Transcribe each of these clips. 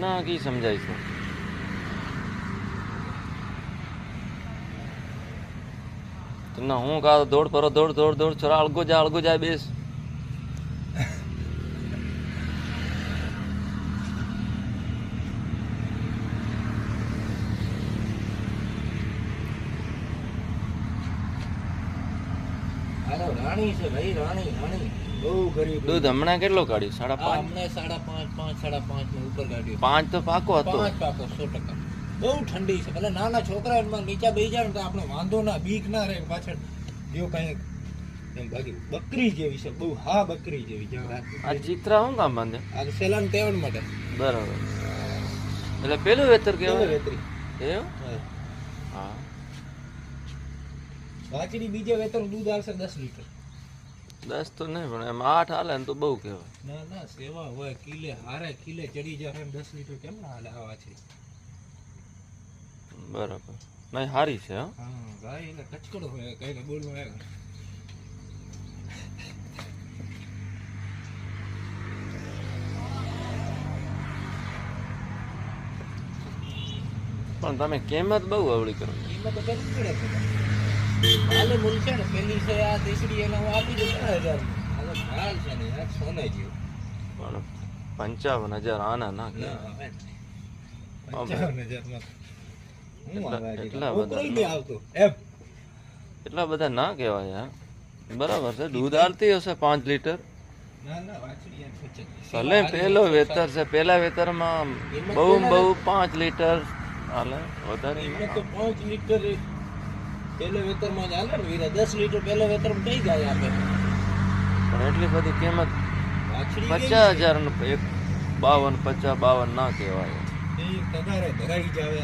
ના કી સમજાય છે ના હું કા દોડ પર દોડ દોડ દોડ છોરા અળગો જાય બેસ રાણી છે ભાઈ, રાણી રાણી બહુ ગરીબ. દૂધ હમણાં કેટલો કાઢ્યું? 5.5. અમને 5.5 5.5 ની ઉપર કાઢ્યું. 5 તો પાકો હતો. 5 પાકો 100%. બહુ ઠંડી છે. ભલે નાના છોકરા એમાં નીચે બેસી જાય ને તો આપણે વાંધો ના, બીક ના રહે પાછળ જો કઈ એમ. બાકી બકરી જેવી છે બહુ. હા બકરી જેવી. આ ચિત્રા શું કામ બાંધે? આ સેલાન તેવડ માટે. બરાબર. એટલે પેલું વેતર કેવું? વેતરી એવું? હા. વાચડી બીજે વેતર દૂધ આવશે 10 લીટર. 10 તો નહીં પણ એમ 8 હાલે ને તો બહુ કહેવાય. ના ના સેવા હોય. કિલે હારે કિલે ચડી જાય એમ 10 લીટર કેમ ના હાલે આ વાચડી? બરાબર. નહીં સારી છે. હા ગાય એટલે કચકડો હોય કઈ બોલવું આવે. પણ તમે કિંમત બહુ અવળી કરો. કિંમત તો કરવી પડે છે. હાલે મૂલ છે ને પેલી છે આ દેશડી એને હું આપી દઉં 3000 હાલે હાલ છે ને યાર સોને જેવું. પણ 55,000 આના ના કે. 55,000 માં હું આવે એટલા બધા કોઈ નહીં આવતો એમ. એટલા બધા ના કહેવાય યાર. બરાબર છે. દૂધ આલતી હશે 5 લીટર. ના ના વાછડી યાર સચ્ચે. ભલે પેલો વેતર છે. પેલા વેતરમાં બહુ 5 લીટર હાલે વધારે. એમાં તો 5 લીટર પેલો વેતરમાં જ હાલે ને વીરા. 10 લીટર પેલો વેતરમાં કઈ ગાય આપે? પણ એટલી બધી કિંમત વાછડી 50,000 નું 52 ના કહેવાય. એ તગારે ધરાઈ જાવે.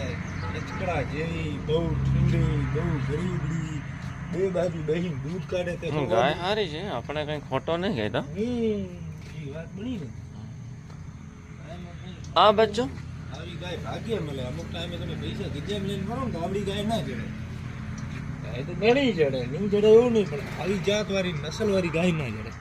લચકડા જેવી બહુ ઠંડી બહુ ગરીબડી બે બાજુ બેહીને દૂધ કાઢે તે ગાય સારી છે. આપણે કઈ ખોટો નહીં કહેતા. એ વાત બની ને. આ બચ્ચો આવી ગાય ભાગ્ય મળે. અમુક ટાઈમે તમે પૈસા ગીજેમ લઈને ફરો ને તો આપણી ગાય ના જડે. ગાય તો ઘણી જડે નહીં જડે એવું નહીં, પણ આવી જાત વાળી નસલ વાળી ગાય ના જડે.